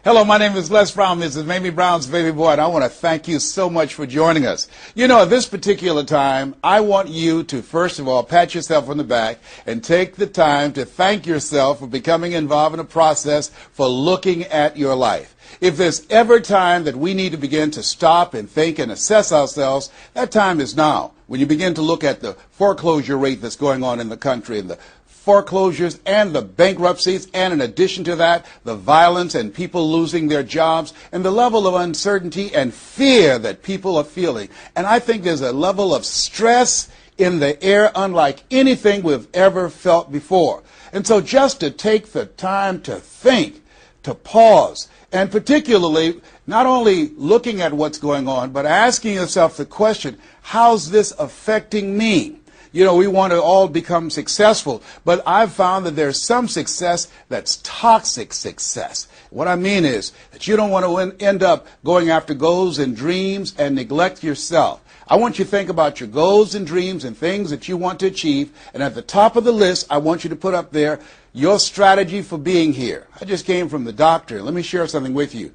Hello, my name is Les Brown. This is Mamie Brown's baby boy, and I want to thank you so much for joining us. You know, at this particular time, I want you to, first of all, pat yourself on the back and take the time to thank yourself for becoming involved in a process for looking at your life. If there's ever time that we need to begin to stop and think and assess ourselves, that time is now. When you begin to look at the foreclosure rate that's going on in the country and the foreclosures and the bankruptcies, and in addition to that, the violence and people losing their jobs and the level of uncertainty and fear that people are feeling. And I think there's a level of stress in the air unlike anything we've ever felt before. And so just to take the time to think, to pause, and particularly not only looking at what's going on, but asking yourself the question, how's this affecting me? You know, we want to all become successful, but I've found that there's some success that's toxic success. What I mean is that you don't want to end up going after goals and dreams and neglect yourself. I want you to think about your goals and dreams and things that you want to achieve, and at the top of the list, I want you to put up there your strategy for being here. I just came from the doctor. Let me share something with you.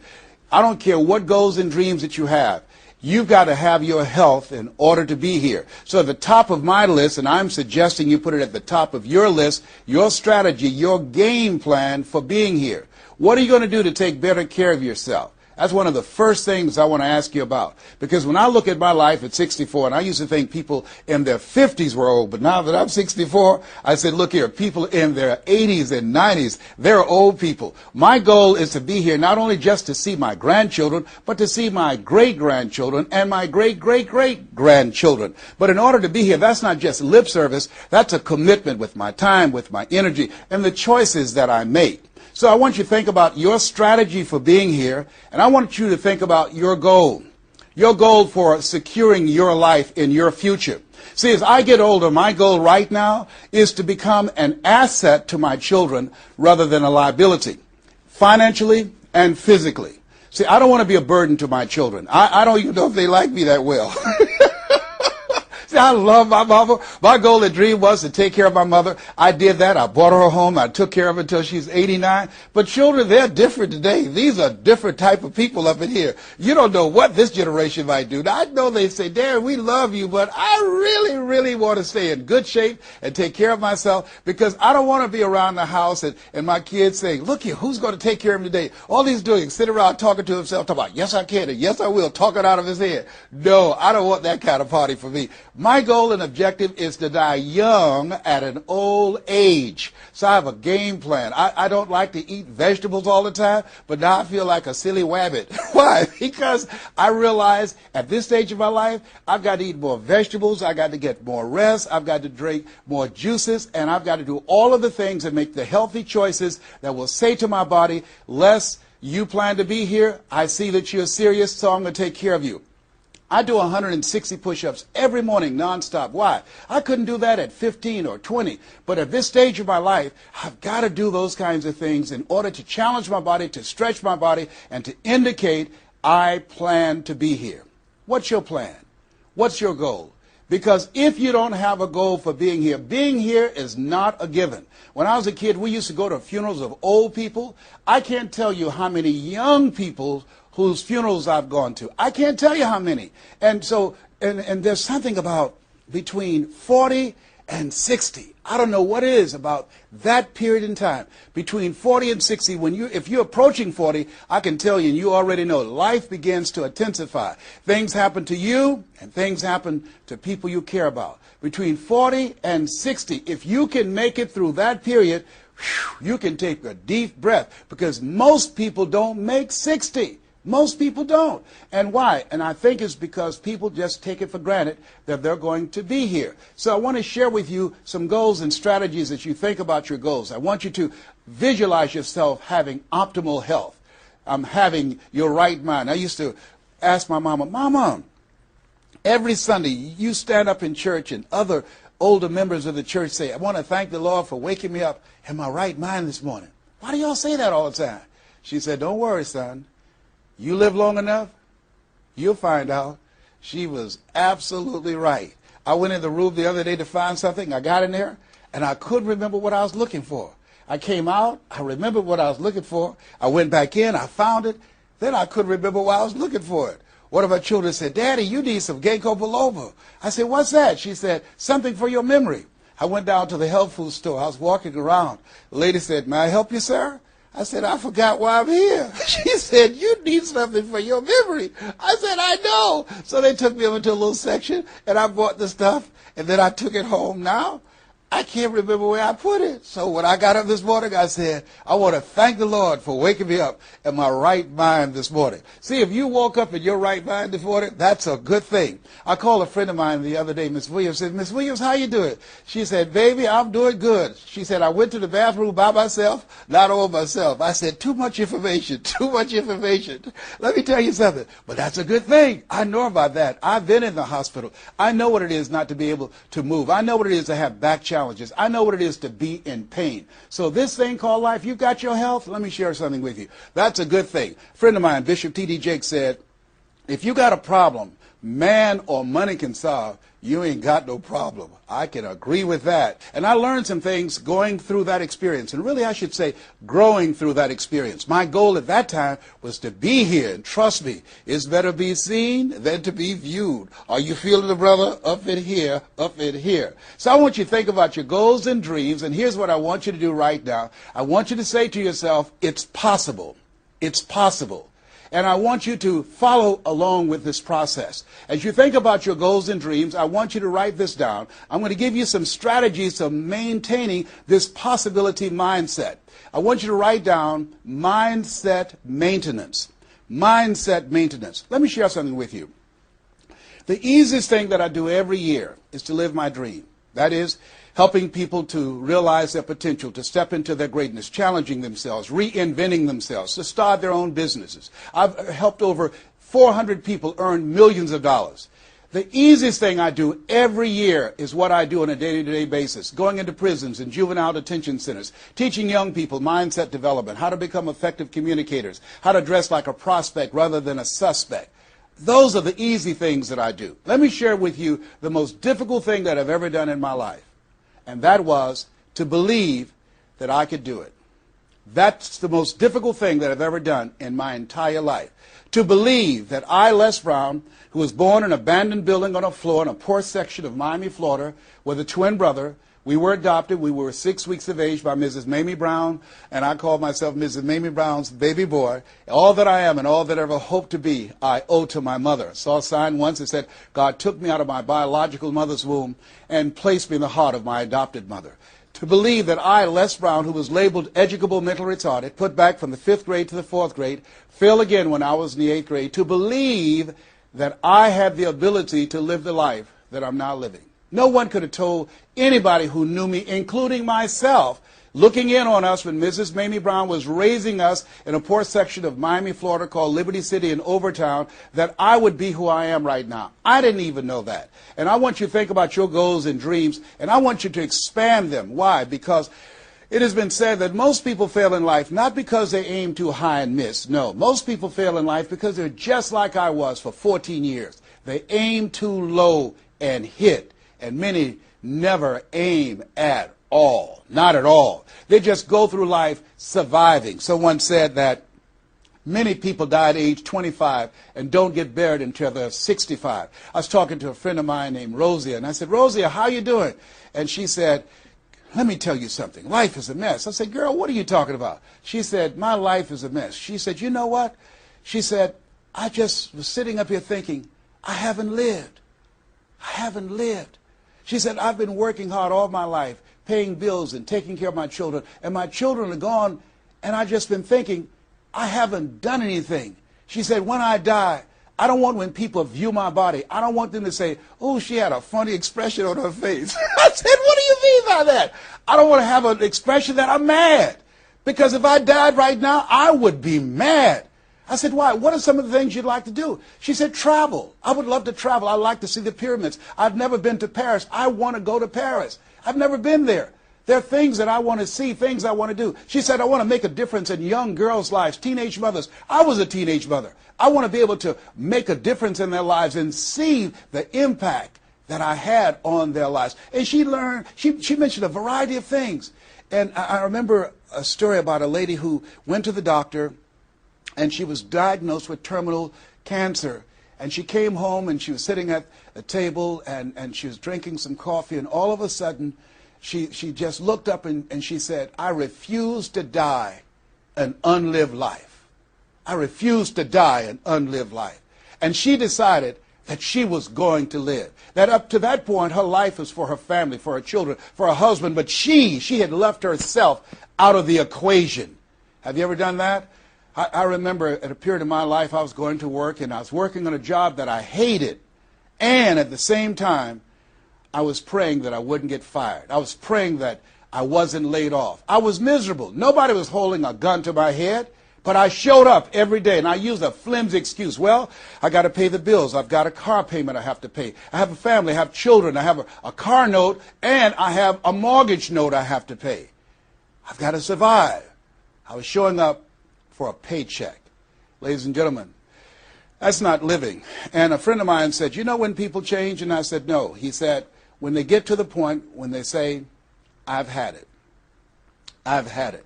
I don't care what goals and dreams that you have. You've got to have your health in order to be here. So at the top of my list, and I'm suggesting you put it at the top of your list, your strategy, your game plan for being here. What are you going to do to take better care of yourself? That's one of the first things I want to ask you about. Because when I look at my life at 64, and I used to think people in their 50s were old, but now that I'm 64, I said, look here, people in their 80s and 90s, they're old people. My goal is to be here not only just to see my grandchildren, but to see my great-grandchildren and my great-great-great-grandchildren. But in order to be here, that's not just lip service, that's a commitment with my time, with my energy, and the choices that I make. So I want you to think about your strategy for being here, and I want you to think about your goal for securing your life in your future. See, as I get older, my goal right now is to become an asset to my children rather than a liability, financially and physically. See, I don't want to be a burden to my children. I don't even know if they like me that well. I love my mother. My goal and dream was to take care of my mother. I did that. I bought her a home. I took care of her until she's 89. But children, they're different today. These are different type of people up in here. You don't know what this generation might do. Now, I know they say, Darren, we love you, but I really, really want to stay in good shape and take care of myself because I don't want to be around the house and my kids saying, look here, who's going to take care of him today? All he's doing is sit around talking to himself, talking about, yes, I can, and yes, I will, talking out of his head. No, I don't want that kind of party for me. My goal and objective is to die young at an old age. So I have a game plan. I don't like to eat vegetables all the time, but now I feel like a silly wabbit. Why? Because I realize at this stage of my life, I've got to eat more vegetables, I've got to get more rest, I've got to drink more juices, and I've got to do all of the things that make the healthy choices that will say to my body, Les, you plan to be here, I see that you're serious, so I'm going to take care of you. I do 160 push-ups every morning nonstop. Why? I couldn't do that at 15 or 20. But at this stage of my life, I've got to do those kinds of things in order to challenge my body, to stretch my body, and to indicate I plan to be here. What's your plan? What's your goal? Because if you don't have a goal for being here is not a given. When I was a kid, we used to go to funerals of old people. I can't tell you how many young people whose funerals I've gone to. I can't tell you how many. And so, and there's something about between 40 and 60. I don't know what it is about that period in time. Between 40 and 60, if you're approaching 40, I can tell you, and you already know, life begins to intensify. Things happen to you, and things happen to people you care about. Between 40 and 60, if you can make it through that period, you can take a deep breath, because most people don't make 60. Most people don't. And why? And I think it's because people just take it for granted that they're going to be here. So I want to share with you some goals and strategies as you think about your goals. I want you to visualize yourself having optimal health. Having your right mind. I used to ask my mama, Mama, every Sunday you stand up in church and other older members of the church say, I want to thank the Lord for waking me up in my right mind this morning. Why do y'all say that all the time? She said, don't worry, son. You live long enough, you'll find out. She was absolutely right. I went in the room the other day to find something. I got in there, and I couldn't remember what I was looking for. I came out, I remembered what I was looking for. I went back in, I found it. Then I couldn't remember why I was looking for it. One of our children said, Daddy, you need some ginkgo biloba. I said, what's that? She said, something for your memory. I went down to the health food store. I was walking around. The lady said, may I help you, sir? I said, I forgot why I'm here. She said, you need something for your memory. I said, I know. So they took me over to a little section, and I bought the stuff, and then I took it home. Now, I can't remember where I put it. So when I got up this morning, I said, I want to thank the Lord for waking me up in my right mind this morning. See, if you woke up in your right mind this morning, that's a good thing. I called a friend of mine the other day, Miss Williams, said, Miss Williams, how you doing? She said, baby, I'm doing good. She said, I went to the bathroom by myself, not all myself. I said, too much information, too much information. Let me tell you something, but that's a good thing. I know about that. I've been in the hospital. I know what it is not to be able to move. I know what it is to have back challenges. I know what it is to be in pain. So this thing called life, you've got your health. Let me share something with you. That's a good thing. A friend of mine, Bishop T.D. Jakes, said, if you got a problem man or money can solve, you ain't got no problem. I can agree with that. And I learned some things going through that experience. And really, I should say, growing through that experience. My goal at that time was to be here. And trust me, it's better be seen than to be viewed. Are you feeling it, brother? Up in here, up in here. So I want you to think about your goals and dreams. And here's what I want you to do right now. I want you to say to yourself, it's possible. It's possible. And I want you to follow along with this process. As you think about your goals and dreams, I want you to write this down. I'm going to give you some strategies to maintaining this possibility mindset. I want you to write down mindset maintenance. Mindset maintenance. Let me share something with you. The easiest thing that I do every year is to live my dream. That is, helping people to realize their potential, to step into their greatness, challenging themselves, reinventing themselves, to start their own businesses. I've helped over 400 people earn millions of dollars. The easiest thing I do every year is what I do on a day-to-day basis, going into prisons and juvenile detention centers, teaching young people mindset development, how to become effective communicators, how to dress like a prospect rather than a suspect. Those are the easy things that I do. Let me share with you the most difficult thing that I've ever done in my life. And that was to believe that I could do it. That's the most difficult thing that I've ever done in my entire life. To believe that I, Les Brown, who was born in an abandoned building on a floor in a poor section of Miami, Florida, with a twin brother. We were adopted. We were 6 weeks of age by Mrs. Mamie Brown, and I called myself Mrs. Mamie Brown's baby boy. All that I am and all that I ever hope to be, I owe to my mother. I saw a sign once that said, God took me out of my biological mother's womb and placed me in the heart of my adopted mother. To believe that I, Les Brown, who was labeled educable mental retarded, put back from the 5th grade to the 4th grade, failed again when I was in the 8th grade, to believe that I had the ability to live the life that I'm now living. No one could have told anybody who knew me, including myself, looking in on us when Mrs. Mamie Brown was raising us in a poor section of Miami, Florida called Liberty City in Overtown, that I would be who I am right now. I didn't even know that. And I want you to think about your goals and dreams, and I want you to expand them. Why? Because it has been said that most people fail in life not because they aim too high and miss. No, most people fail in life because they're just like I was for 14 years. They aim too low and hit. And many never aim at all, not at all. They just go through life surviving. Someone said that many people die at age 25 and don't get buried until they're 65. I was talking to a friend of mine named Rosia, and I said, Rosia, how you doing? And she said, let me tell you something. Life is a mess. I said, girl, what are you talking about? She said, my life is a mess. She said, you know what? She said, I just was sitting up here thinking, I haven't lived. I haven't lived. She said, I've been working hard all my life, paying bills and taking care of my children, and my children are gone, and I've just been thinking, I haven't done anything. She said, when I die, I don't want when people view my body, I don't want them to say, oh, she had a funny expression on her face. I said, what do you mean by that? I don't want to have an expression that I'm mad. Because if I died right now, I would be mad. I said, why? What are some of the things you'd like to do? She said, travel. I would love to travel. I'd like to see the pyramids. I've never been to Paris. I want to go to Paris. I've never been there. There are things that I want to see, things I want to do. She said, I want to make a difference in young girls' lives, teenage mothers. I was a teenage mother. I want to be able to make a difference in their lives and see the impact that I had on their lives. And she mentioned a variety of things. And I remember a story about a lady who went to the doctor, and she was diagnosed with terminal cancer. And she came home, and she was sitting at a table, and she was drinking some coffee, and all of a sudden, she just looked up and she said, "I refuse to die an unlived life. I refuse to die an unlived life." And she decided that she was going to live. That up to that point, her life was for her family, for her children, for her husband, but she had left herself out of the equation. Have you ever done that? I remember at a period of my life, I was going to work, and I was working on a job that I hated. And at the same time, I was praying that I wouldn't get fired. I was praying that I wasn't laid off. I was miserable. Nobody was holding a gun to my head. But I showed up every day, and I used a flimsy excuse. Well, I got to pay the bills. I've got a car payment I have to pay. I have a family. I have children. I have a car note, and I have a mortgage note I have to pay. I've got to survive. I was showing up for a paycheck. Ladies and gentlemen, that's not living. And a friend of mine said, "You know when people change?" And I said, "No." He said, "When they get to the point when they say, 'I've had it. I've had it.'"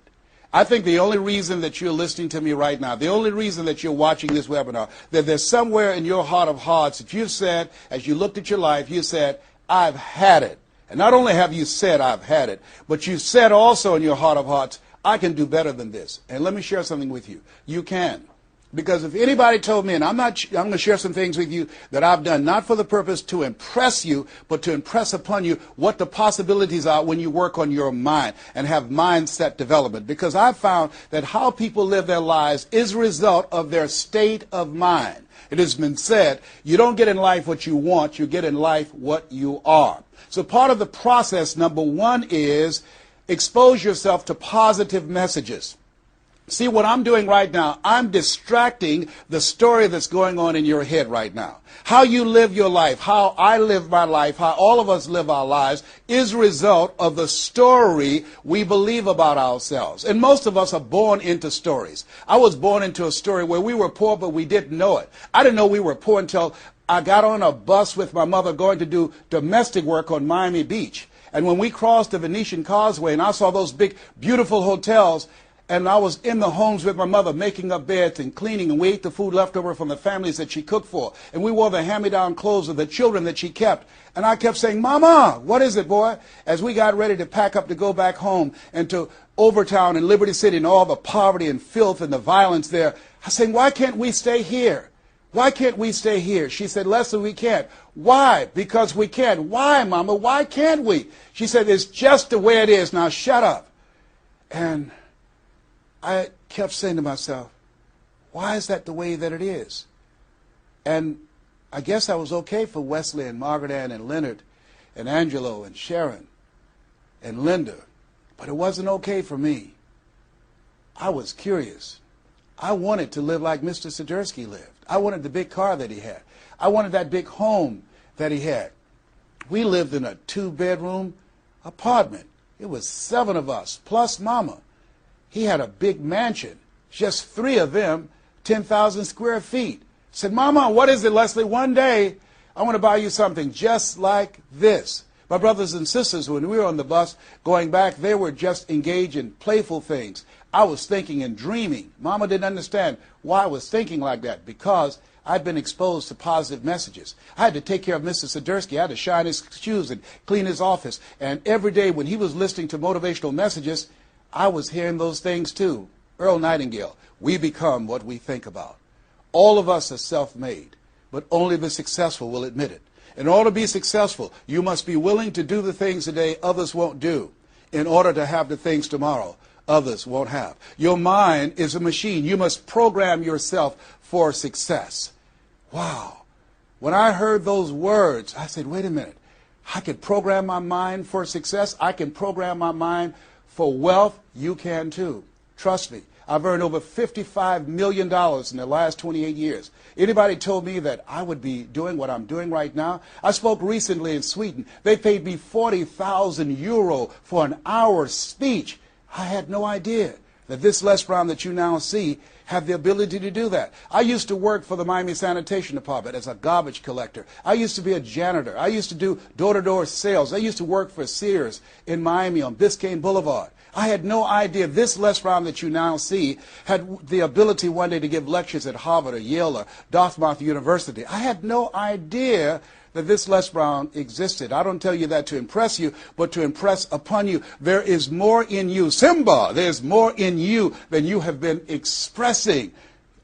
I think the only reason that you're listening to me right now, the only reason that you're watching this webinar, that there's somewhere in your heart of hearts that you've said, as you looked at your life, you said, "I've had it." And not only have you said, "I've had it," but you said also in your heart of hearts, "I can do better than this." And let me share something with you. You can. Because if anybody told me, and I'm going to share some things with you that I've done, not for the purpose to impress you, but to impress upon you what the possibilities are when you work on your mind and have mindset development. Because I've found that how people live their lives is a result of their state of mind. It has been said, you don't get in life what you want, you get in life what you are. So part of the process, number one, is expose yourself to positive messages. See, what I'm doing right now, I'm distracting the story that's going on in your head right now. How you live your life, how I live my life, how all of us live our lives is a result of the story we believe about ourselves. And most of us are born into stories. I was born into a story where we were poor, but we didn't know it. I didn't know we were poor until I got on a bus with my mother going to do domestic work on Miami Beach. And when we crossed the Venetian Causeway and I saw those big, beautiful hotels, and I was in the homes with my mother making up beds and cleaning, and we ate the food left over from the families that she cooked for. And we wore the hand-me-down clothes of the children that she kept. And I kept saying, "Mama, what is it, boy?" As we got ready to pack up to go back home and to Overtown and Liberty City and all the poverty and filth and the violence there, I was saying, "Why can't we stay here? Why can't we stay here?" She said, "Leslie, we can't." "Why?" "Because we can't." "Why, Mama? Why can't we?" She said, "It's just the way it is. Now shut up." And I kept saying to myself, why is that the way that it is? And I guess I was okay for Wesley and Margaret Ann and Leonard and Angelo and Sharon and Linda, but it wasn't okay for me. I was curious. I wanted to live like Mr. Swiderski lived. I wanted the big car that he had. I wanted that big home that he had. We lived in a 2-bedroom apartment. It was 7 of us, plus Mama. He had a big mansion, just 3 of them, 10,000 square feet. I said, "Mama, what is it, Leslie? One day, I want to buy you something just like this." My brothers and sisters, when we were on the bus going back, they were just engaged in playful things. I was thinking and dreaming. Mama didn't understand why I was thinking like that, because I'd been exposed to positive messages. I had to take care of Mr. Swiderski. I had to shine his shoes and clean his office. And every day when he was listening to motivational messages, I was hearing those things too. Earl Nightingale, we become what we think about. All of us are self-made, but only the successful will admit it. In order to be successful, you must be willing to do the things today others won't do in order to have the things tomorrow others won't have. Your mind is a machine. You must program yourself for success. Wow. When I heard those words, I said, wait a minute. I can program my mind for success. I can program my mind for wealth. You can too. Trust me. I've earned over $55 million in the last 28 years. Anybody told me that I would be doing what I'm doing right now? I spoke recently in Sweden. They paid me 40,000 euro for an hour's speech. I had no idea that this Les Brown that you now see have the ability to do that. I used to work for the Miami Sanitation Department as a garbage collector. I used to be a janitor. I used to do door-to-door sales. I used to work for Sears in Miami on Biscayne Boulevard. I had no idea this Les Brown that you now see had the ability one day to give lectures at Harvard or Yale or Dartmouth University. I had no idea that this Les Brown existed. I don't tell you that to impress you, but to impress upon you. There is more in you. Simba, there's more in you than you have been expressing.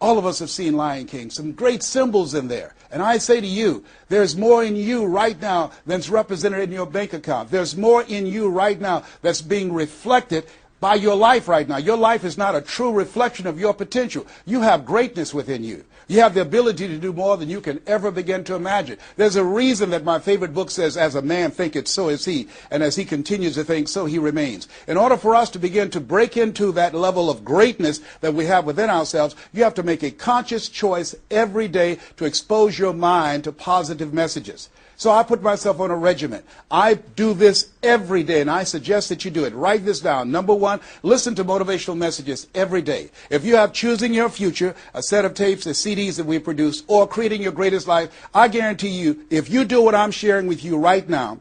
All of us have seen Lion King, some great symbols in there. And I say to you, there's more in you right now than's represented in your bank account. There's more in you right now that's being reflected by your life right now. Your life is not a true reflection of your potential. You have greatness within you. You have the ability to do more than you can ever begin to imagine. There's a reason that my favorite book says, as a man thinketh, so is he. And as he continues to think, so he remains. In order for us to begin to break into that level of greatness that we have within ourselves, you have to make a conscious choice every day to expose your mind to positive messages. So I put myself on a regimen. I do this every day, and I suggest that you do it. Write this down. Number one, listen to motivational messages every day. If you have Choosing Your Future, a set of tapes, the CDs that we produce, or Creating Your Greatest Life, I guarantee you, if you do what I'm sharing with you right now,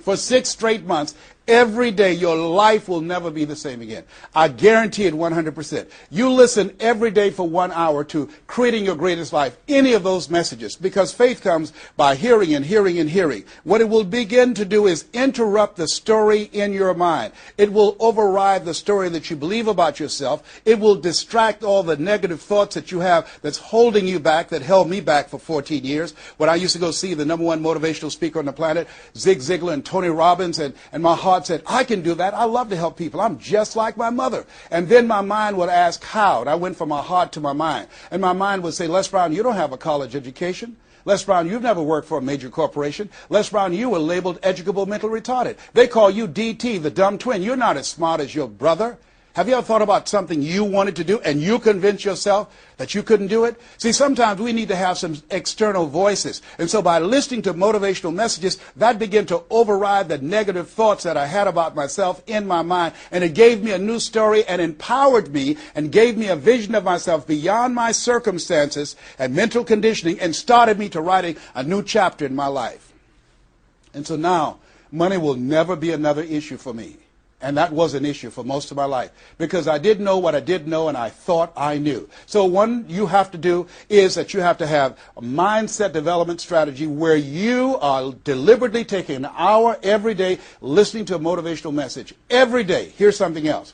for 6 straight months, every day, your life will never be the same again. I guarantee it 100%. You listen every day for 1 hour to Creating Your Greatest Life, any of those messages, because faith comes by hearing and hearing and hearing. What it will begin to do is interrupt the story in your mind. It will override the story that you believe about yourself. It will distract all the negative thoughts that you have that's holding you back, that held me back for 14 years. When I used to go see the #1 motivational speaker on the planet, Zig Ziglar and Tony Robbins, and my heart said, I can do that. I love to help people. I'm just like my mother. And then my mind would ask how. And I went from my heart to my mind. And my mind would say, Les Brown, you don't have a college education. Les Brown, you've never worked for a major corporation. Les Brown, you were labeled educable mental retarded. They call you DT, the dumb twin. You're not as smart as your brother. Have you ever thought about something you wanted to do and you convinced yourself that you couldn't do it? See, sometimes we need to have some external voices. And so by listening to motivational messages, that began to override the negative thoughts that I had about myself in my mind. And it gave me a new story and empowered me and gave me a vision of myself beyond my circumstances and mental conditioning and started me to writing a new chapter in my life. And so now, money will never be another issue for me. And that was an issue for most of my life because I didn't know what I didn't know and I thought I knew. So one you have to do is that you have to have a mindset development strategy where you are deliberately taking an hour every day listening to a motivational message. Every day. Here's something else.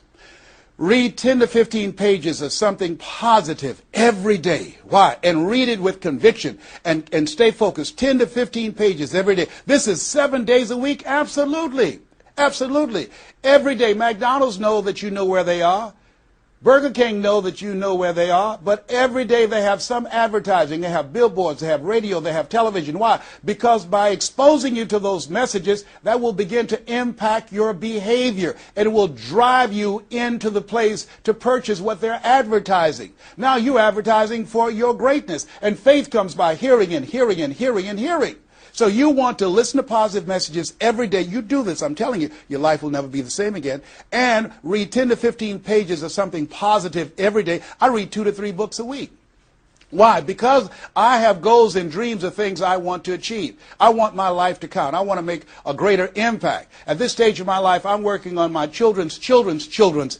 Read 10 to 15 pages of something positive every day. Why? And read it with conviction and stay focused. 10 to 15 pages every day. This is 7 days a week? Absolutely. Absolutely. Every day. McDonald's know that you know where they are. Burger King know that you know where they are. But every day they have some advertising. They have billboards. They have radio. They have television. Why? Because by exposing you to those messages, that will begin to impact your behavior. And it will drive you into the place to purchase what they're advertising. Now you're advertising for your greatness. And faith comes by hearing and hearing and hearing and hearing. So you want to listen to positive messages every day. You do this, I'm telling you, your life will never be the same again. And read 10 to 15 pages of something positive every day. I read 2 to 3 books a week. Why? Because I have goals and dreams of things I want to achieve. I want my life to count. I want to make a greater impact. At this stage of my life, I'm working on my children's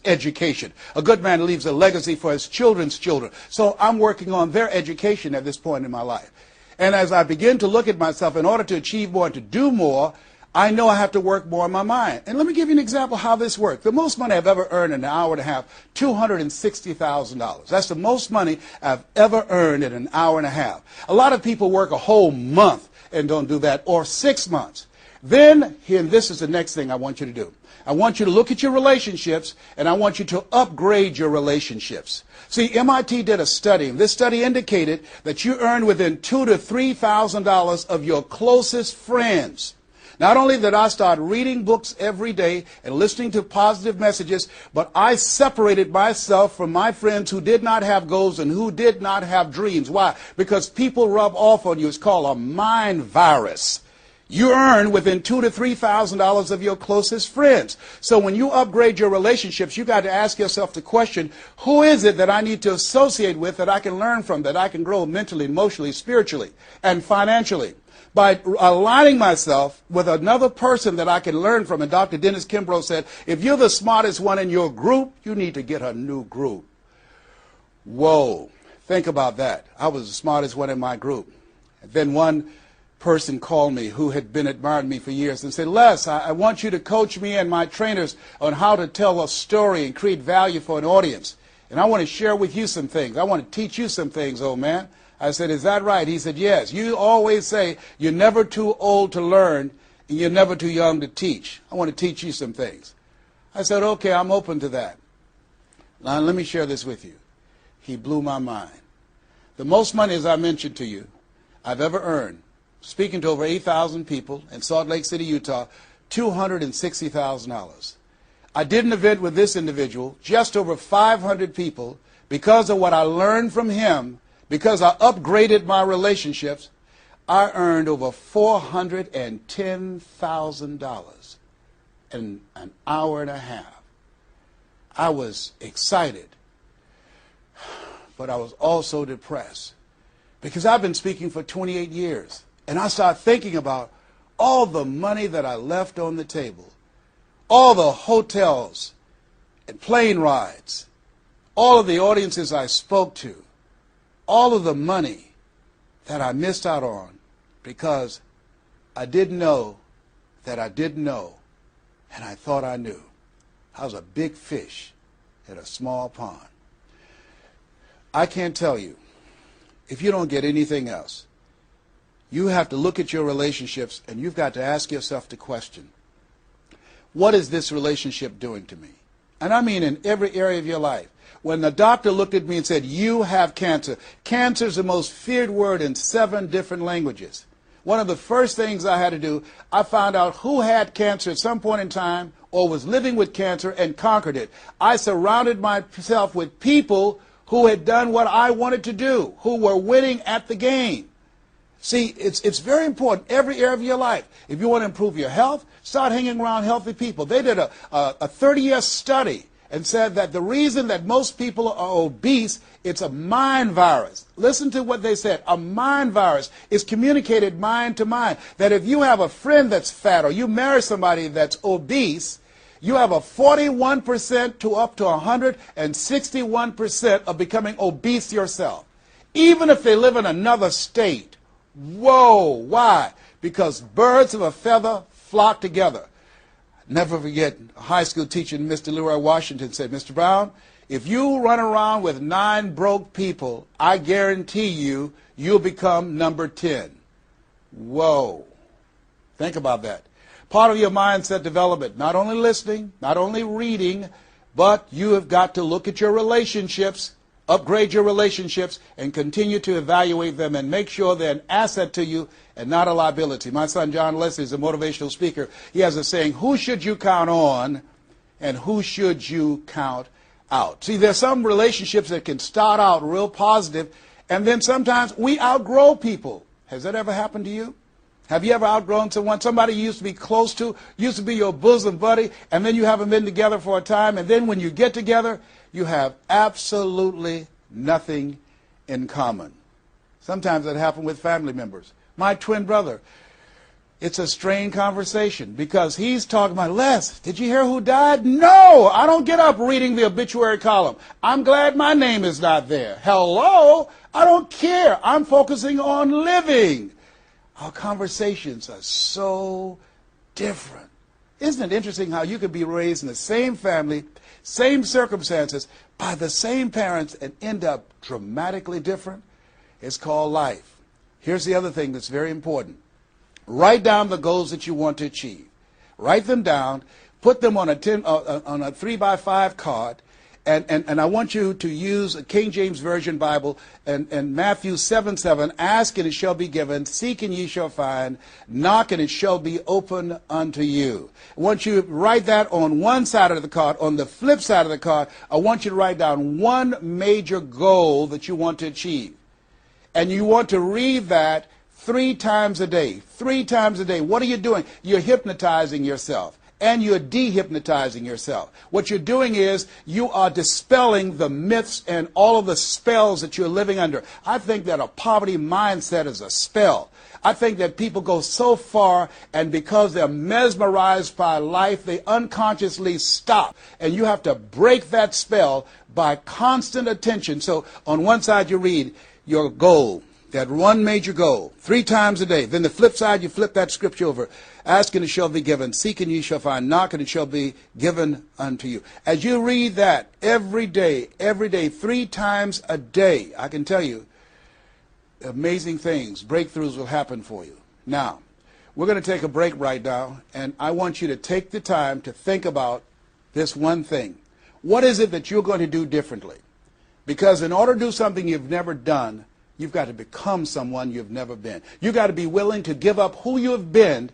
education. A good man leaves a legacy for his children's children. So I'm working on their education at this point in my life. And as I begin to look at myself, in order to achieve more and to do more, I know I have to work more in my mind. And let me give you an example how this works. The most money I've ever earned in an hour and a half, $260,000. That's the most money I've ever earned in an hour and a half. A lot of people work a whole month and don't do that, or 6 months. Then, and this is the next thing I want you to do. I want you to look at your relationships, and I want you to upgrade your relationships. See, MIT did a study, and this study indicated that you earn within $2,000 to $3,000 of your closest friends. Not only did I start reading books every day and listening to positive messages, but I separated myself from my friends who did not have goals and who did not have dreams. Why? Because people rub off on you. It's called a mind virus. You earn within $2,000 to $3,000 of your closest friends. So when you upgrade your relationships, you got to ask yourself the question, who is it that I need to associate with, that I can learn from, that I can grow mentally, emotionally, spiritually, and financially? By aligning myself with another person that I can learn from. And Dr. Dennis Kimbrough said, if you're the smartest one in your group, you need to get a new group. Whoa, think about that. I was the smartest one in my group. And then one person called me who had been admiring me for years and said, Les, I want you to coach me and my trainers on how to tell a story and create value for an audience. And I want to share with you some things. I want to teach you some things, old man. I said, is that right? He said, yes. You always say you're never too old to learn and you're never too young to teach. I want to teach you some things. I said, okay, I'm open to that. Now, let me share this with you. He blew my mind. The most money, as I mentioned to you, I've ever earned, speaking to over 8,000 people in Salt Lake City, Utah, $260,000. I did an event with this individual, just over 500 people, because of what I learned from him, because I upgraded my relationships. I earned over $410,000 in an hour and a half. I was excited, but I was also depressed, because I've been speaking for 28 years. And I started thinking about all the money that I left on the table, all the hotels and plane rides, all of the audiences I spoke to, all of the money that I missed out on because I didn't know that I didn't know, and I thought I knew. I was a big fish in a small pond. I can't tell you, if you don't get anything else, you have to look at your relationships and you've got to ask yourself the question, what is this relationship doing to me? And I mean in every area of your life. When the doctor looked at me and said, you have cancer. Cancer is the most feared word in 7 different languages. One of the first things I had to do, I found out who had cancer at some point in time or was living with cancer and conquered it. I surrounded myself with people who had done what I wanted to do, who were winning at the game. See, it's very important, every area of your life. If you want to improve your health, start hanging around healthy people. They did a 30-year study and said that the reason that most people are obese, it's a mind virus. Listen to what they said. A mind virus is communicated mind to mind. That if you have a friend that's fat or you marry somebody that's obese, you have a 41% to up to 161% of becoming obese yourself. Even if they live in another state. Whoa, why? Because birds of a feather flock together. Never forget, a high school teacher, Mr. Leroy Washington, said, Mr. Brown, if you run around with 9 broke people, I guarantee you, you'll become number 10. Whoa. Think about that. Part of your mindset development, not only listening, not only reading, but you have got to look at your relationships, upgrade your relationships, and continue to evaluate them and make sure they're an asset to you and not a liability. My son John Leslie is a motivational speaker. He has a saying, who should you count on and who should you count out? See, there's some relationships that can start out real positive, and then sometimes we outgrow people. Has that ever happened to you? Have you ever outgrown someone? Somebody you used to be close to, used to be your bosom buddy, and then you haven't been together for a time, and then when you get together, you have absolutely nothing in common. Sometimes that happens with family members. My twin brother, it's a strained conversation because he's talking about, Les, did you hear who died? No, I don't get up reading the obituary column. I'm glad my name is not there. Hello, I don't care. I'm focusing on living. Our conversations are so different. Isn't it interesting how you could be raised in the same family, same circumstances, by the same parents and end up dramatically different? It's called life. Here's the other thing that's very important. Write down the goals that you want to achieve. Write them down. Put them on a 3x5 card. And I want you to use a King James Version Bible and Matthew 7:7, ask and it shall be given, seek and ye shall find, knock and it shall be open unto you. I want you to write that on one side of the card. On the flip side of the card, I want you to write down one major goal that you want to achieve. And you want to read that 3 times a day. 3 times a day. What are you doing? You're hypnotizing yourself. And you're dehypnotizing yourself. What you're doing is you are dispelling the myths and all of the spells that you're living under. I think that a poverty mindset is a spell. I think that people go so far, and because they're mesmerized by life, they unconsciously stop. And you have to break that spell by constant attention. So on one side you read your goal, that one major goal, 3 times a day. Then the flip side, you flip that scripture over. Ask and it shall be given. Seek and ye shall find. Knock and it shall be given unto you. As you read that every day, 3 times a day, I can tell you, amazing things, breakthroughs will happen for you. Now, we're going to take a break right now, and I want you to take the time to think about this one thing. What is it that you're going to do differently? Because in order to do something you've never done, you've got to become someone you've never been. You've got to be willing to give up who you have been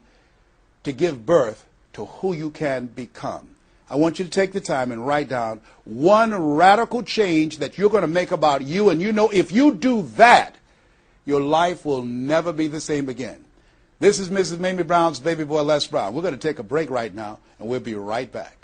to give birth to who you can become. I want you to take the time and write down one radical change that you're going to make about you, and you know if you do that, your life will never be the same again. This is Mrs. Mamie Brown's baby boy, Les Brown. We're going to take a break right now, and we'll be right back.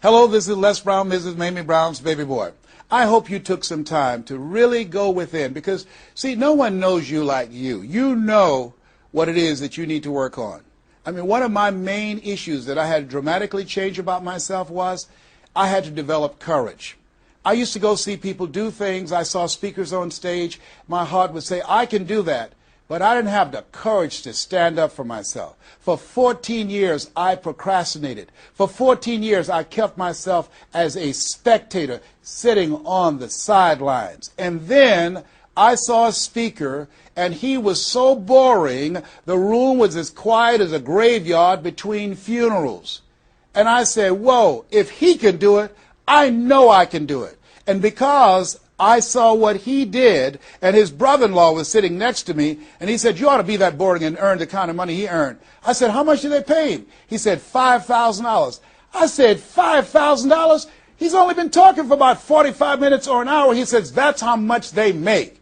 Hello, this is Les Brown, Mrs. Mamie Brown's baby boy. I hope you took some time to really go within because, see, no one knows you like you. You know what it is that you need to work on. I mean, one of my main issues that I had to dramatically change about myself was I had to develop courage. I used to go see people do things. I saw speakers on stage. My heart would say, I can do that. But I didn't have the courage to stand up for myself. For 14 years, I procrastinated. For 14 years, I kept myself as a spectator sitting on the sidelines. And then I saw a speaker, and he was so boring, the room was as quiet as a graveyard between funerals. And I said, whoa, if he can do it, I know I can do it. And because I saw what he did, and his brother-in-law was sitting next to me, and he said, you ought to be that boring and earn the kind of money he earned. I said, how much did they pay him? He said, $5,000. I said, $5,000? He's only been talking for about 45 minutes or an hour. He says, that's how much they make.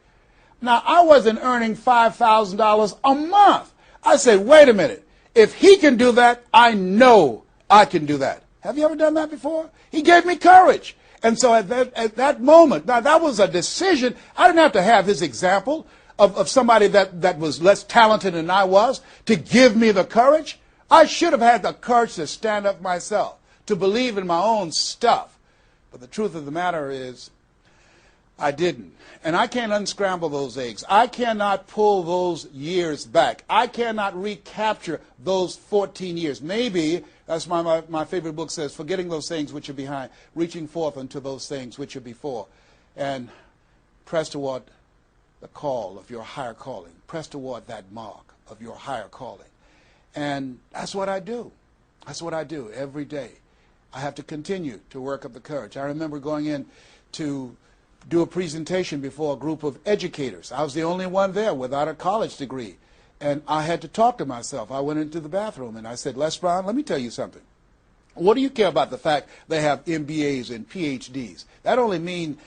Now, I wasn't earning $5,000 a month. I said, wait a minute. If he can do that, I know I can do that. Have you ever done that before? He gave me courage. And so at that moment, now that was a decision. I didn't have to have his example of somebody that was less talented than I was to give me the courage. I should have had the courage to stand up myself, to believe in my own stuff. But the truth of the matter is, I didn't. And I can't unscramble those eggs. I cannot pull those years back. I cannot recapture those 14 years. Maybe, that's why my favorite book says, forgetting those things which are behind, reaching forth unto those things which are before. And press toward the call of your higher calling. Press toward that mark of your higher calling. And that's what I do. That's what I do every day. I have to continue to work up the courage. I remember going in to do a presentation before a group of educators. I was the only one there without a college degree. And I had to talk to myself. I went into the bathroom and I said, Les Brown, let me tell you something. What do you care about the fact they have MBAs and PhDs? That only means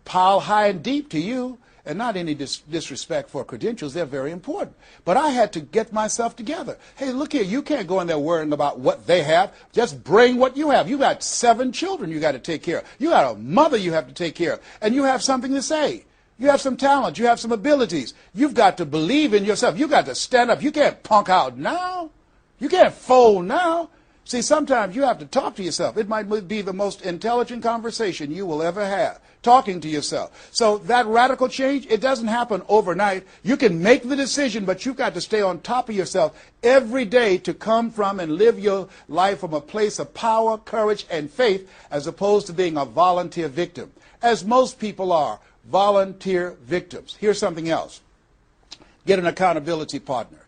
pile high and deep to you, and not any disrespect for credentials. They're very important. But I had to get myself together. Hey, look here, you can't go in there worrying about what they have. Just bring what you have. You got 7 children you got to take care of. You got a mother you have to take care of. And you have something to say. You have some talent. You have some abilities. You've got to believe in yourself. You've got to stand up. You can't punk out now. You can't fold now. See, sometimes you have to talk to yourself. It might be the most intelligent conversation you will ever have, talking to yourself. So that radical change, it doesn't happen overnight. You can make the decision, but you've got to stay on top of yourself every day to come from and live your life from a place of power, courage, and faith, as opposed to being a volunteer victim, as most people are, volunteer victims. Here's something else. Get an accountability partner.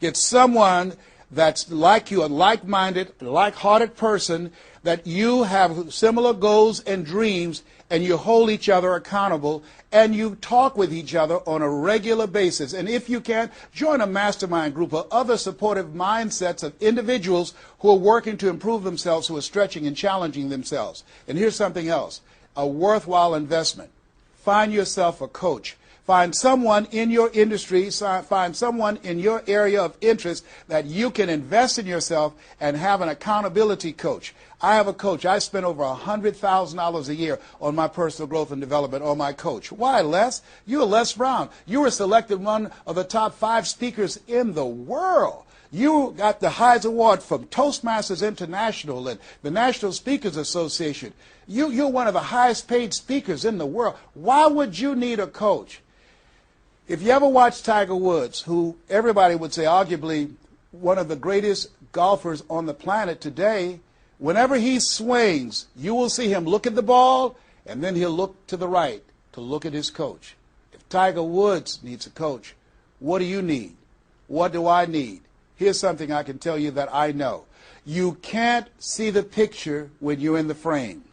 Get someone that's like you, a like-minded, like-hearted person, that you have similar goals and dreams, and you hold each other accountable, and you talk with each other on a regular basis. And if you can, join a mastermind group of other supportive mindsets of individuals who are working to improve themselves, who are stretching and challenging themselves. And here's something else, a worthwhile investment. Find yourself a coach. Find someone in your industry, find someone in your area of interest that you can invest in yourself and have an accountability coach. I have a coach. I spend over $100,000 a year on my personal growth and development on my coach. Why, Les? You're Les Brown. You were selected one of the top 5 speakers in the world. You got the Heise Award from Toastmasters International and the National Speakers Association. You're one of the highest paid speakers in the world. Why would you need a coach? If you ever watch Tiger Woods, who everybody would say arguably one of the greatest golfers on the planet today, whenever he swings, you will see him look at the ball, and then he'll look to the right to look at his coach. If Tiger Woods needs a coach, what do you need? What do I need? Here's something I can tell you that I know. You can't see the picture when you're in the frame.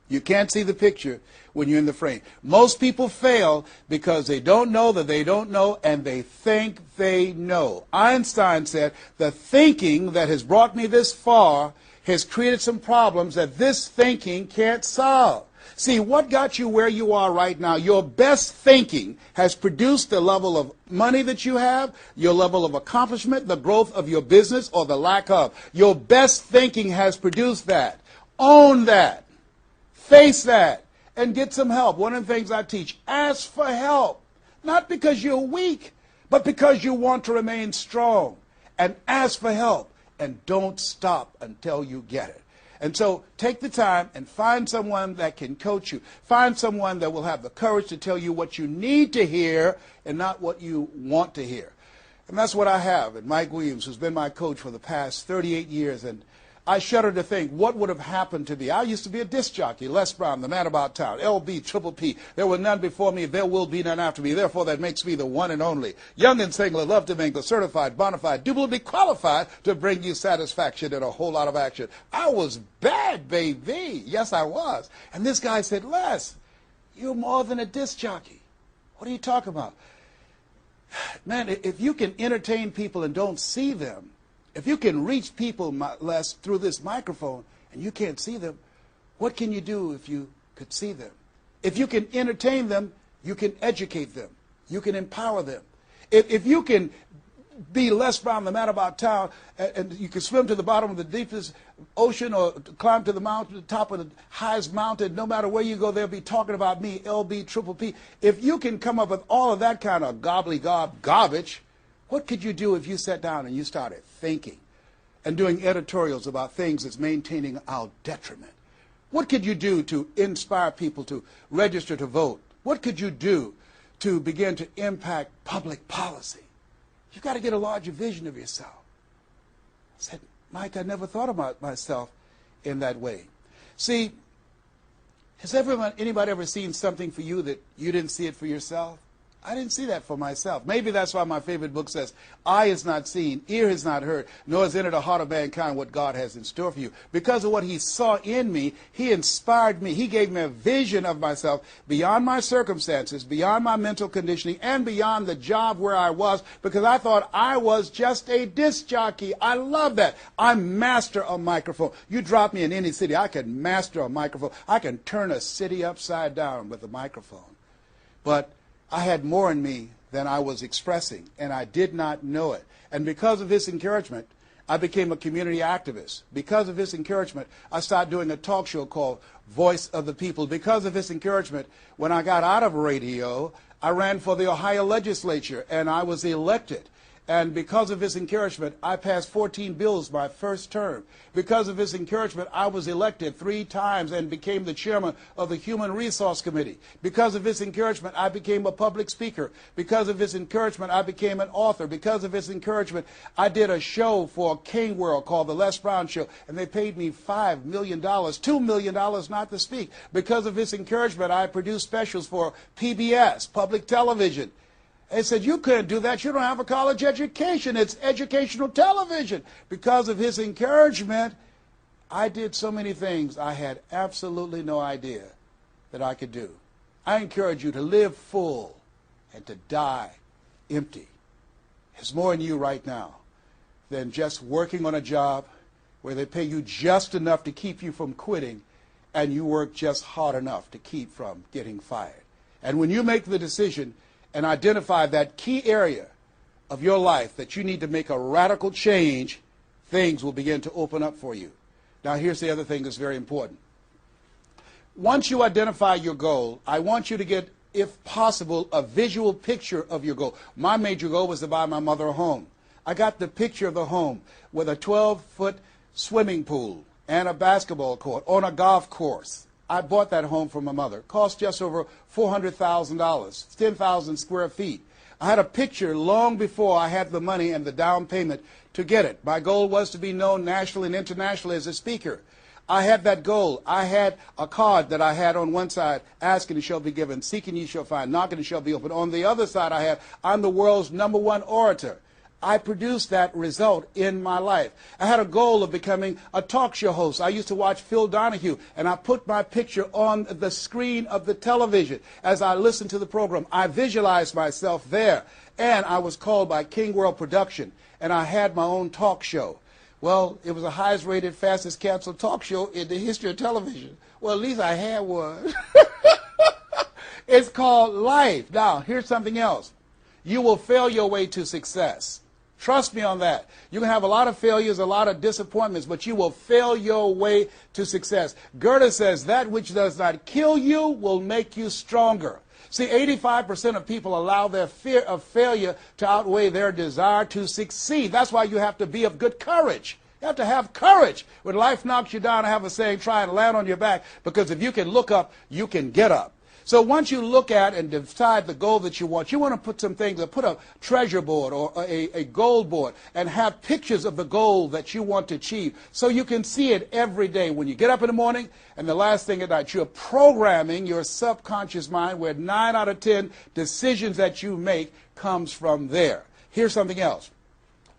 You can't see the picture when you're in the frame. Most people fail because they don't know that they don't know, and they think they know. Einstein said, the thinking that has brought me this far has created some problems that this thinking can't solve. See, what got you where you are right now? Your best thinking has produced the level of money that you have, your level of accomplishment, the growth of your business, or the lack of. Your best thinking has produced that. Own that. Face that and get some help. One of the things I teach, ask for help. Not because you're weak, but because you want to remain strong. And ask for help. And don't stop until you get it. And so take the time and find someone that can coach you. Find someone that will have the courage to tell you what you need to hear and not what you want to hear. And that's what I have. And Mike Williams, who's been my coach for the past 38 years, and I shudder to think what would have happened to me. I used to be a disc jockey, Les Brown, the man about town, LB, Triple P. There were none before me, there will be none after me. Therefore, that makes me the one and only. Young and single, love to mingle, certified, bona fide, duly qualified to bring you satisfaction and a whole lot of action. I was bad, baby. Yes, I was. And this guy said, Les, you're more than a disc jockey. What are you talking about? Man, if you can entertain people and don't see them, if you can reach people, Les, through this microphone and you can't see them, what can you do if you could see them? If you can entertain them, you can educate them. You can empower them. If you can be Les Brown, the man about town, and you can swim to the bottom of the deepest ocean or climb to the mountain, the top of the highest mountain, no matter where you go, they'll be talking about me, LB, Triple P. If you can come up with all of that kind of gobbly-gob garbage, what could you do if you sat down and you started thinking and doing editorials about things that's maintaining our detriment? What could you do to inspire people to register to vote? What could you do to begin to impact public policy? You've got to get a larger vision of yourself. I said, Mike, I never thought about myself in that way. See, has anybody ever seen something for you that you didn't see it for yourself? I didn't see that for myself. Maybe that's why my favorite book says, eye is not seen, ear has not heard, nor has entered the heart of mankind what God has in store for you. Because of what he saw in me, he inspired me. He gave me a vision of myself beyond my circumstances, beyond my mental conditioning, and beyond the job where I was, because I thought I was just a disc jockey. I love that. I master a microphone. You drop me in any city, I can master a microphone. I can turn a city upside down with a microphone. But I had more in me than I was expressing, and I did not know it. And because of his encouragement, I became a community activist. Because of his encouragement, I started doing a talk show called Voice of the People. Because of his encouragement, when I got out of radio, I ran for the Ohio legislature, and I was elected. And because of his encouragement, I passed 14 bills my first term. Because of his encouragement, I was elected 3 times and became the chairman of the Human Resource Committee. Because of his encouragement, I became a public speaker. Because of his encouragement, I became an author. Because of his encouragement, I did a show for King World called The Les Brown Show, and they paid me $5 million, $2 million not to speak. Because of his encouragement, I produced specials for PBS, public television. They said, you couldn't do that. You don't have a college education. It's educational television. Because of his encouragement, I did so many things I had absolutely no idea that I could do. I encourage you to live full and to die empty. There's more in you right now than just working on a job where they pay you just enough to keep you from quitting and you work just hard enough to keep from getting fired. And when you make the decision and identify that key area of your life that you need to make a radical change, things will begin to open up for you. Now, here's the other thing that's very important. Once you identify your goal, I want you to get, if possible, a visual picture of your goal. My major goal was to buy my mother a home. I got the picture of the home with a 12-foot swimming pool and a basketball court on a golf course. I bought that home for my mother. It cost just over $400,000, 10,000 square feet. I had a picture long before I had the money and the down payment to get it. My goal was to be known nationally and internationally as a speaker. I had that goal. I had a card that I had on one side, asking and shall be given, seeking ye shall find, knocking and shall be opened. On the other side I had, I'm the world's #1 orator. I produced that result in my life. I had a goal of becoming a talk show host. I used to watch Phil Donahue, and I put my picture on the screen of the television as I listened to the program. I visualized myself there, and I was called by King World Production, and I had my own talk show. Well, it was the highest rated, fastest canceled talk show in the history of television. Well, at least I had one. It's called life. Now, here's something else. You will fail your way to success. Trust me on that. You can have a lot of failures, a lot of disappointments, but you will fail your way to success. Goethe says, that which does not kill you will make you stronger. See, 85% of people allow their fear of failure to outweigh their desire to succeed. That's why you have to be of good courage. You have to have courage. When life knocks you down, I have a saying, try and land on your back, because if you can look up, you can get up. So once you look at and decide the goal that you want to put some things, put a treasure board or a goal board and have pictures of the goal that you want to achieve so you can see it every day when you get up in the morning and the last thing at night. You're programming your subconscious mind where 9 out of 10 decisions that you make comes from there. Here's something else.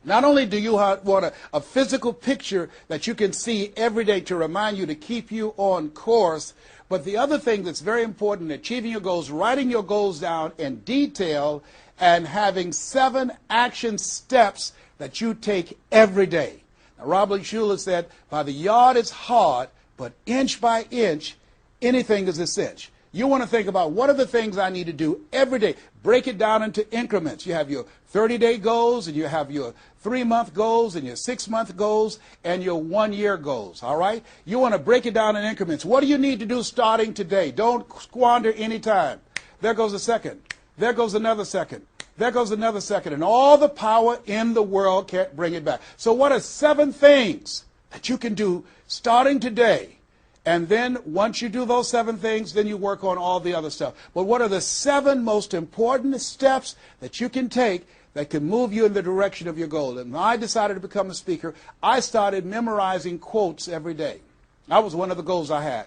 Not only do you want a physical picture that you can see every day to remind you, to keep you on course, but the other thing that's very important in achieving your goals, writing your goals down in detail and having 7 action steps that you take every day. Now, Robert Schuller said, by the yard it's hard, but inch by inch, anything is a cinch. You want to think about what are the things I need to do every day. Break it down into increments. You have your 30-day goals, and you have your 3-month goals, and your 6-month goals, and your 1-year goals, all right? You want to break it down in increments. What do you need to do starting today? Don't squander any time. There goes a second. There goes another second. There goes another second. And all the power in the world can't bring it back. So what are 7 things that you can do starting today? And then once you do those 7 things, then you work on all the other stuff. But what are the 7 most important steps that you can take that can move you in the direction of your goal? And when I decided to become a speaker, I started memorizing quotes every day. That was one of the goals I had,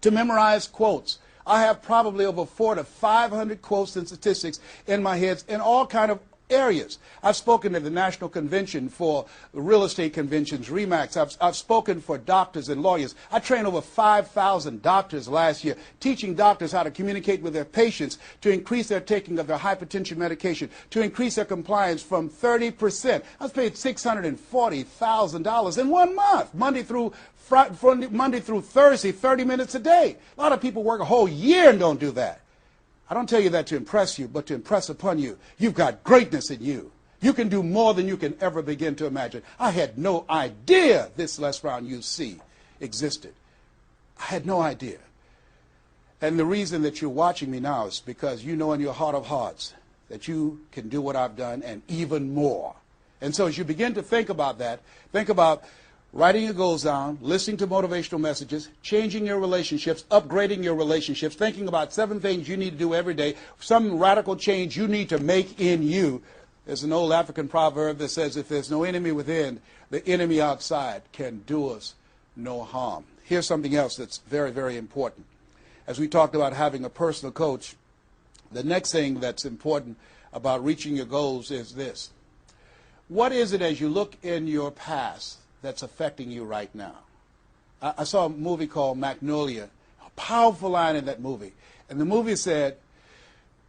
to memorize quotes. I have probably over 400 to 500 quotes and statistics in my head in all kind of areas. I've spoken at the National Convention for real estate conventions, RE/MAX. I've spoken for doctors and lawyers. I trained over 5,000 doctors last year, teaching doctors how to communicate with their patients to increase their taking of their hypertension medication, to increase their compliance from 30%. I was paid $640,000 in 1 month, Monday through Thursday, 30 minutes a day. A lot of people work a whole year and don't do that. I don't tell you that to impress you, but to impress upon you. You've got greatness in you. You can do more than you can ever begin to imagine. I had no idea this Les Brown you see existed. I had no idea. And the reason that you're watching me now is because you know in your heart of hearts that you can do what I've done and even more. And so as you begin to think about that, think about writing your goals down, listening to motivational messages, changing your relationships, upgrading your relationships, thinking about 7 things you need to do every day, some radical change you need to make in you. There's an old African proverb that says, if there's no enemy within, the enemy outside can do us no harm. Here's something else that's very, very important. As we talked about having a personal coach, the next thing that's important about reaching your goals is this. What is it as you look in your past that's affecting you right now? I saw a movie called Magnolia, a powerful line in that movie. And the movie said,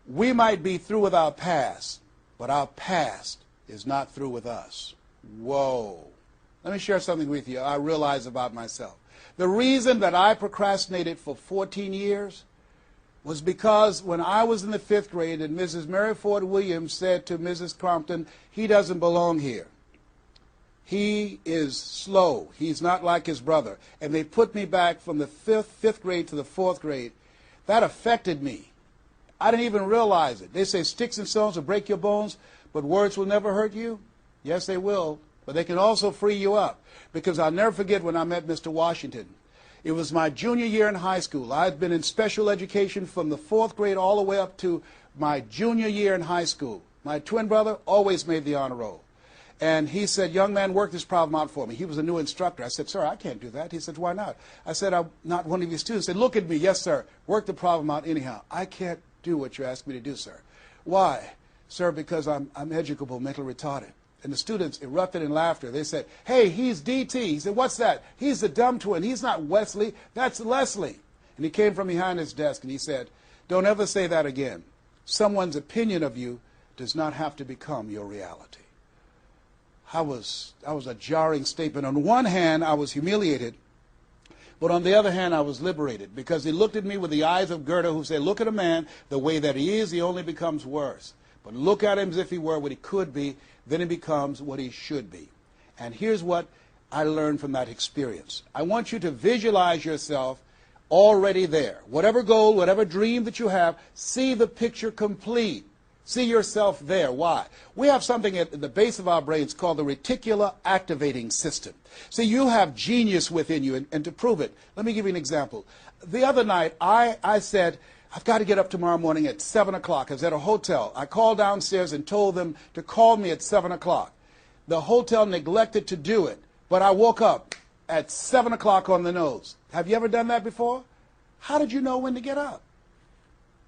we might be through with our past, but our past is not through with us. Whoa. Let me share something with you I realize about myself. The reason that I procrastinated for 14 years was because when I was in the 5th grade and Mrs. Mary Ford Williams said to Mrs. Crompton, he doesn't belong here. He is slow. He's not like his brother. And they put me back from the 5th grade to the 4th grade. That affected me. I didn't even realize it. They say sticks and stones will break your bones, but words will never hurt you. Yes, they will. But they can also free you up. Because I'll never forget when I met Mr. Washington. It was my junior year in high school. I had been in special education from the 4th grade all the way up to my junior year in high school. My twin brother always made the honor roll. And he said, young man, work this problem out for me. He was a new instructor. I said, sir, I can't do that. He said, why not? I said, I'm not one of your students. He said, look at me. Yes, sir. Work the problem out anyhow. I can't do what you asked me to do, sir. Why? Sir, because I'm educable, mentally retarded. And the students erupted in laughter. They said, hey, he's D.T. He said, what's that? He's the dumb twin. He's not Wesley. That's Leslie. And he came from behind his desk and he said, don't ever say that again. Someone's opinion of you does not have to become your reality. That was a jarring statement. On one hand, I was humiliated, but on the other hand, I was liberated because he looked at me with the eyes of Goethe who said, look at a man the way that he is, he only becomes worse. But look at him as if he were what he could be, then he becomes what he should be. And here's what I learned from that experience. I want you to visualize yourself already there. Whatever goal, whatever dream that you have, see the picture complete. See yourself there. Why? We have something at the base of our brains called the reticular activating system. See, you have genius within you, and to prove it, let me give you an example. The other night, I said, I've got to get up tomorrow morning at 7 o'clock. I was at a hotel. I called downstairs and told them to call me at 7 o'clock. The hotel neglected to do it, but I woke up at 7 o'clock on the nose. Have you ever done that before? How did you know when to get up?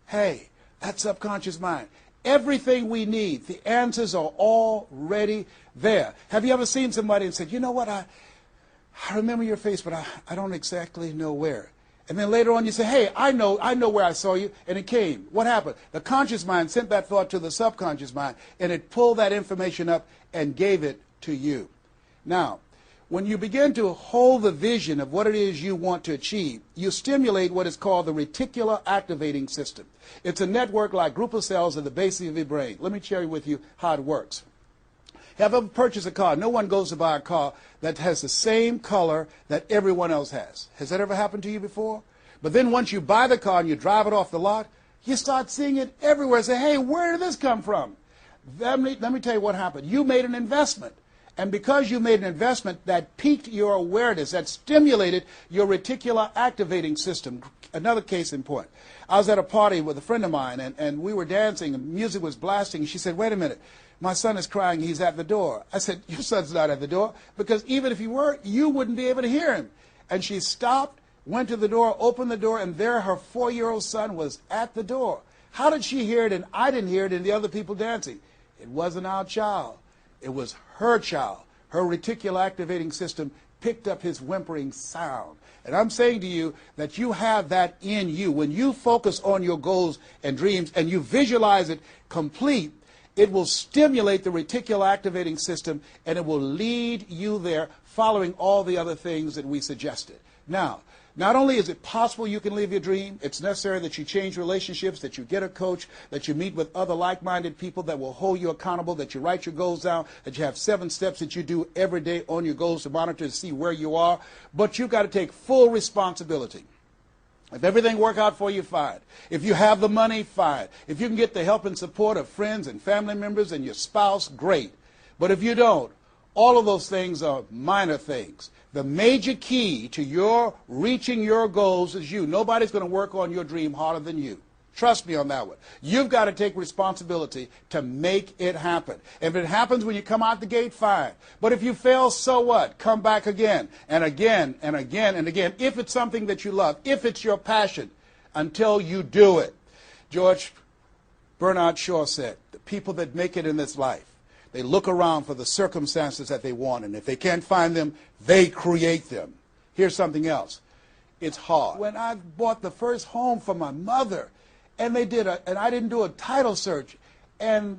Hey, that's subconscious mind. Everything we need, the answers are already there. Have you ever seen somebody and said, you know what, I remember your face, but I don't exactly know where. And then later on you say, hey, I know where I saw you, and it came. What happened? The conscious mind sent that thought to the subconscious mind, and it pulled that information up and gave it to you. Now, when you begin to hold the vision of what it is you want to achieve, you stimulate what is called the reticular activating system. It's a network like group of cells at the base of your brain. Let me share with you how it works. Have you ever purchased a car? No one goes to buy a car that has the same color that everyone else has. Has that ever happened to you before? But then once you buy the car and you drive it off the lot, you start seeing it everywhere. Say, hey, where did this come from? Let me tell you what happened. You made an investment. And because you made an investment, that piqued your awareness, that stimulated your reticular activating system. Another case in point. I was at a party with a friend of mine, and we were dancing, and music was blasting. She said, wait a minute, my son is crying, he's at the door. I said, your son's not at the door, because even if he were, you wouldn't be able to hear him. And she stopped, went to the door, opened the door, and there her 4-year-old son was at the door. How did she hear it and I didn't hear it and the other people dancing? It wasn't our child. It was her child. Her reticular activating system picked up his whimpering sound. And I'm saying to you that you have that in you. When you focus on your goals and dreams and you visualize it complete, it will stimulate the reticular activating system and it will lead you there following all the other things that we suggested. Now, not only is it possible you can live your dream, it's necessary that you change relationships, that you get a coach, that you meet with other like-minded people that will hold you accountable, that you write your goals down, that you have 7 steps that you do every day on your goals to monitor to see where you are. But you've got to take full responsibility. If everything works out for you, fine. If you have the money, fine. If you can get the help and support of friends and family members and your spouse, great. But if you don't, all of those things are minor things. The major key to your reaching your goals is you. Nobody's going to work on your dream harder than you. Trust me on that one. You've got to take responsibility to make it happen. If it happens when you come out the gate, fine. But if you fail, so what? Come back again and again and again and again. If it's something that you love, if it's your passion, until you do it. George Bernard Shaw said, the people that make it in this life, they look around for the circumstances that they want, and if they can't find them, they create them. Here's something else. It's hard. When I bought the first home for my mother, and I didn't do a title search, and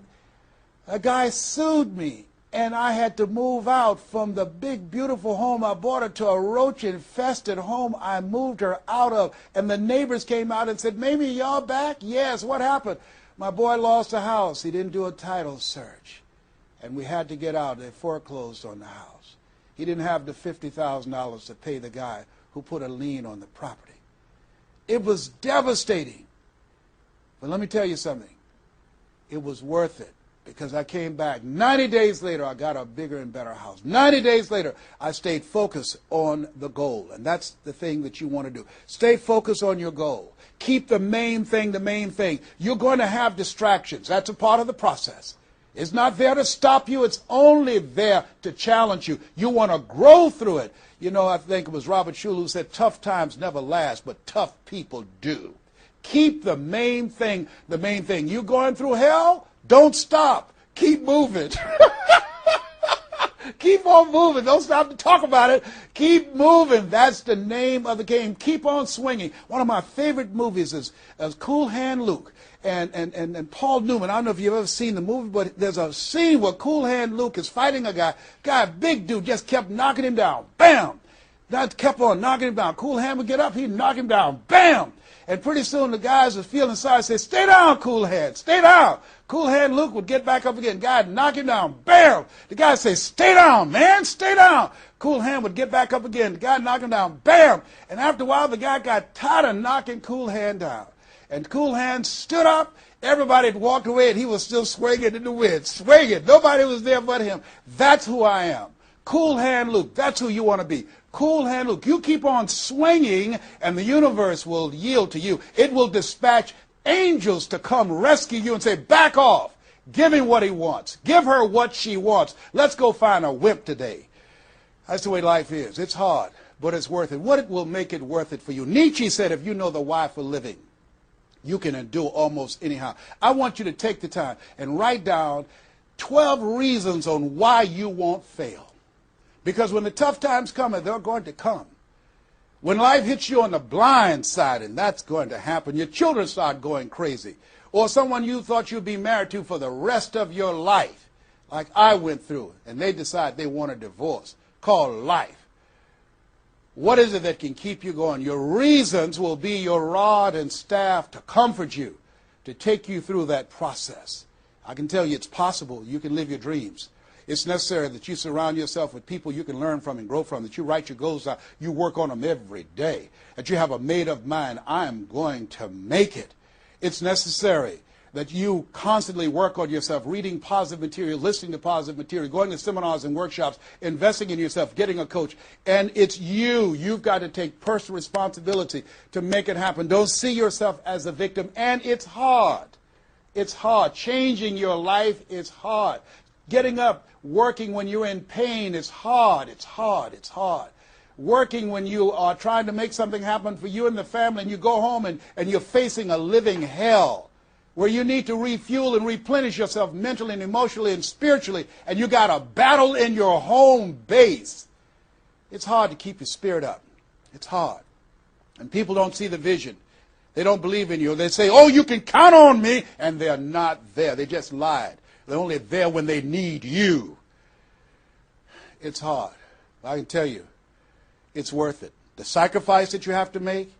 a guy sued me, and I had to move out from the big, beautiful home I bought her to a roach-infested home I moved her out of. And the neighbors came out and said, "Mamie, y'all back?" "Yes." "What happened?" "My boy lost a house. He didn't do a title search. And we had to get out. They foreclosed on the house. He didn't have the $50,000 to pay the guy who put a lien on the property." It was devastating. But let me tell you something. It was worth it. Because I came back. 90 days later, I got a bigger and better house. 90 days later, I stayed focused on the goal. And that's the thing that you want to do. Stay focused on your goal. Keep the main thing the main thing. You're going to have distractions. That's a part of the process. It's not there to stop you. It's only there to challenge you. You want to grow through it. You know, I think it was Robert Schuller who said, "Tough times never last, but tough people do." Keep the main thing the main thing. You going through hell? Don't stop. Keep moving. Keep on moving. Don't stop to talk about it. Keep moving. That's the name of the game. Keep on swinging. One of my favorite movies is Cool Hand Luke and Paul Newman. I don't know if you've ever seen the movie, but there's a scene where Cool Hand Luke is fighting a guy, big dude, just kept knocking him down. Bam! That kept on knocking him down. Cool Hand would get up, he'd knock him down. Bam! And pretty soon the guys was feeling sorry, say, "Stay down, Cool Hand, stay down." Cool Hand Luke would get back up again. Guy would knock him down. Bam! The guy would say, "Stay down, man, stay down." Cool Hand would get back up again. The guy would knock him down. Bam! And after a while, the guy got tired of knocking Cool Hand down. And Cool Hand stood up. Everybody had walked away, and he was still swinging in the wind. Swinging. Nobody was there but him. That's who I am. Cool Hand Luke. That's who you want to be. Cool Hand Luke. You keep on swinging, and the universe will yield to you. It will dispatch angels to come rescue you and say, "Back off. Give him what he wants. Give her what she wants. Let's go find a wimp today." That's the way life is. It's hard, but it's worth it. What will make it worth it for you? Nietzsche said, if you know the why for living, you can endure almost anyhow. I want you to take the time and write down 12 reasons on why you won't fail. Because when the tough times come, and they're going to come, when life hits you on the blind side, and that's going to happen, your children start going crazy, or someone you thought you'd be married to for the rest of your life, like I went through, and they decide they want a divorce, called life. What is it that can keep you going? Your reasons will be your rod and staff to comfort you, to take you through that process. I can tell you it's possible. You can live your dreams. It's necessary that you surround yourself with people you can learn from and grow from, that you write your goals out, you work on them every day, that you have a made-up mind, I'm going to make it. It's necessary that you constantly work on yourself, reading positive material, listening to positive material, going to seminars and workshops, investing in yourself, getting a coach. And it's you. You've got to take personal responsibility to make it happen. Don't see yourself as a victim. And it's hard. It's hard. Changing your life is hard. Getting up, working when you're in pain is hard. It's hard. It's hard. Working when you are trying to make something happen for you and the family, and you go home and you're facing a living hell where you need to refuel and replenish yourself mentally and emotionally and spiritually, and you got a battle in your home base. It's hard to keep your spirit up. It's hard. And people don't see the vision. They don't believe in you. They say, "Oh, you can count on me," and they're not there. They just lied. They're only there when they need you. It's hard. I can tell you, it's worth it. The sacrifice that you have to make,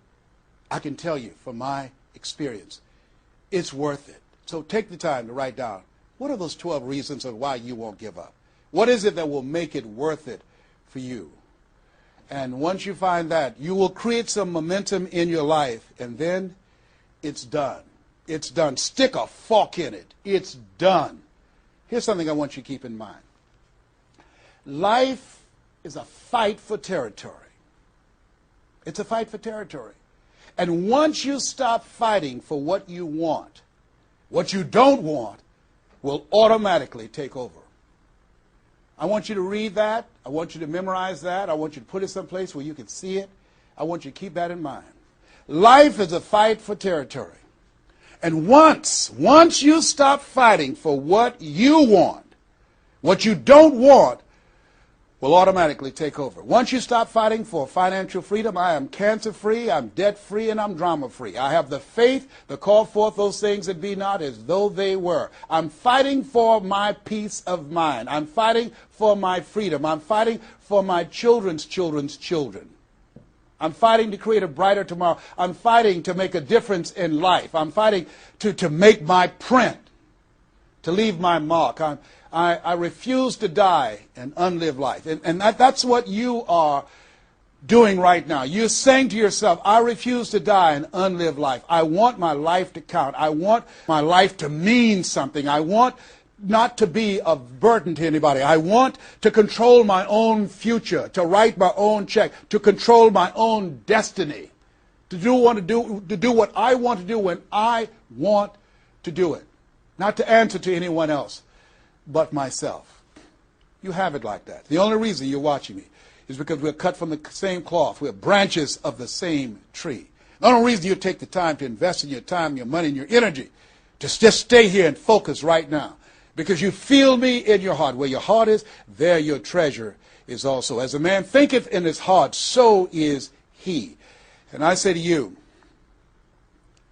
I can tell you from my experience, it's worth it. So take the time to write down, what are those 12 reasons of why you won't give up? What is it that will make it worth it for you? And once you find that, you will create some momentum in your life, and then it's done. It's done. Stick a fork in it. It's done. Here's something I want you to keep in mind. Life is a fight for territory. It's a fight for territory. And once you stop fighting for what you want, what you don't want will automatically take over. I want you to read that. I want you to memorize that. I want you to put it someplace where you can see it. I want you to keep that in mind. Life is a fight for territory. And once you stop fighting for what you want, what you don't want will automatically take over. Once you stop fighting for financial freedom, I am cancer-free, I'm debt-free, and I'm drama-free. I have the faith to call forth those things that be not as though they were. I'm fighting for my peace of mind. I'm fighting for my freedom. I'm fighting for my children's children's children. I'm fighting to create a brighter tomorrow. I'm fighting to make a difference in life. I'm fighting to make my print, to leave my mark. I refuse to die and unlive life. And that's what you are doing right now. You're saying to yourself, I refuse to die and unlive life. I want my life to count. I want my life to mean something. I want not to be a burden to anybody. I want to control my own future, to write my own check, to control my own destiny, to do what I want to do when I want to do it, not to answer to anyone else but myself. You have it like that. The only reason you're watching me is because we're cut from the same cloth. We're branches of the same tree. The only reason you take the time to invest in your time, your money, and your energy to just stay here and focus right now, because you feel me in your heart. Where your heart is, there your treasure is also. As a man thinketh in his heart, so is he. And I say to you,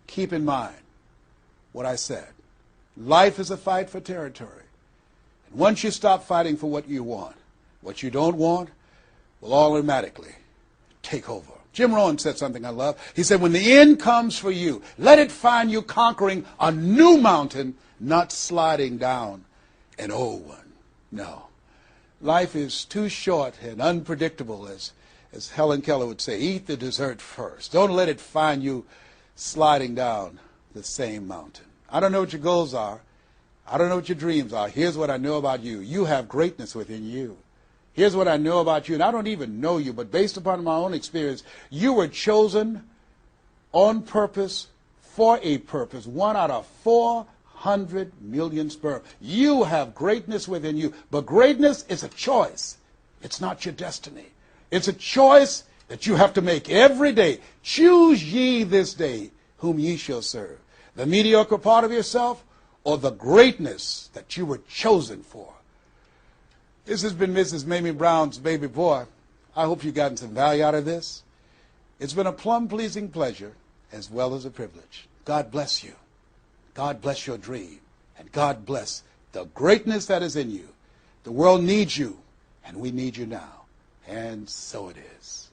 keep in mind what I said. Life is a fight for territory. And once you stop fighting for what you want, what you don't want will automatically take over. Jim Rohn said something I love. He said, when the end comes for you, let it find you conquering a new mountain, not sliding down an old one. No. Life is too short and unpredictable, as Helen Keller would say. Eat the dessert first. Don't let it find you sliding down the same mountain. I don't know what your goals are. I don't know what your dreams are. Here's what I know about you. You have greatness within you. Here's what I know about you, and I don't even know you, but based upon my own experience, you were chosen on purpose for a purpose. 1 out of 400 million sperm. You have greatness within you, but greatness is a choice. It's not your destiny. It's a choice that you have to make every day. Choose ye this day whom ye shall serve. The mediocre part of yourself or the greatness that you were chosen for. This has been Mrs. Mamie Brown's Baby Boy. I hope you've gotten some value out of this. It's been a plum-pleasing pleasure as well as a privilege. God bless you. God bless your dream. And God bless the greatness that is in you. The world needs you, and we need you now. And so it is.